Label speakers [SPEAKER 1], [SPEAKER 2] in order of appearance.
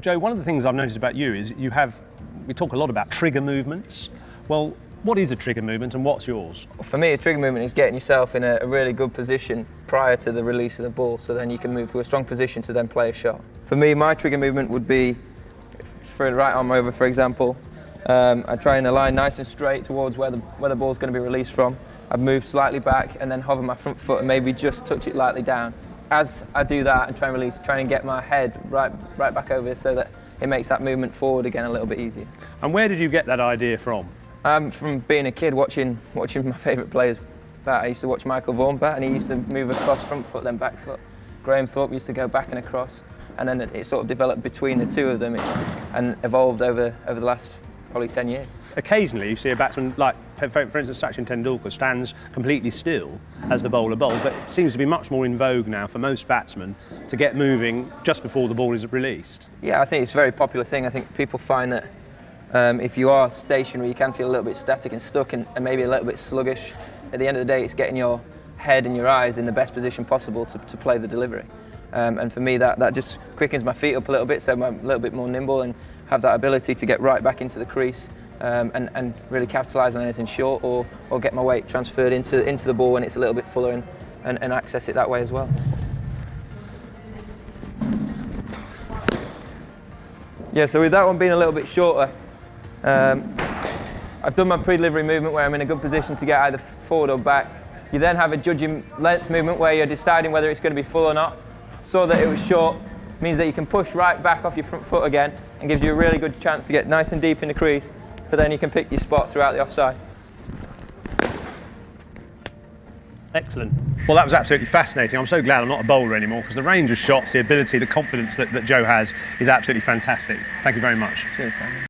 [SPEAKER 1] Joe, one of the things I've noticed about you is we talk a lot about trigger movements. Well, what is a trigger movement and what's yours?
[SPEAKER 2] For me, a trigger movement is getting yourself in a really good position prior to the release of the ball, so then you can move to a strong position to then play a shot. For me, my trigger movement would be, for the right arm over, for example, I try and align nice and straight towards where the ball's going to be released from. I'd move slightly back and then hover my front foot and maybe just touch it lightly down. As I do that and try and release, try and get my head right back over so that it makes that movement forward again a little bit easier.
[SPEAKER 1] And where did you get that idea from?
[SPEAKER 2] From being a kid, watching my favourite players bat. I used to watch Michael Vaughan bat, and he used to move across front foot, then back foot. Graham Thorpe used to go back and across, and then it sort of developed between the two of them and evolved over the last probably 10 years.
[SPEAKER 1] Occasionally you see a batsman, like for instance Sachin Tendulkar, stands completely still as the bowler bowls, but it seems to be much more in vogue now for most batsmen to get moving just before the ball is released.
[SPEAKER 2] Yeah, I think it's a very popular thing. I think people find that if you are stationary, you can feel a little bit static and stuck and maybe a little bit sluggish. At the end of the day, it's getting your head and your eyes in the best position possible to play the delivery. And for me, that just quickens my feet up a little bit, so I'm a little bit more nimble and have that ability to get right back into the crease and really capitalise on anything short or get my weight transferred into the ball when it's a little bit fuller and access it that way as well. Yeah, so with that one being a little bit shorter, I've done my pre-delivery movement where I'm in a good position to get either forward or back. You then have a judging length movement where you're deciding whether it's going to be full or not. So that it was short means that you can push right back off your front foot again and gives you a really good chance to get nice and deep in the crease, so then you can pick your spot throughout the offside.
[SPEAKER 1] Excellent. Well, that was absolutely fascinating. I'm so glad I'm not a bowler anymore, because the range of shots, the ability, the confidence that Joe has is absolutely fantastic. Thank you very much.
[SPEAKER 2] Cheers, Simon.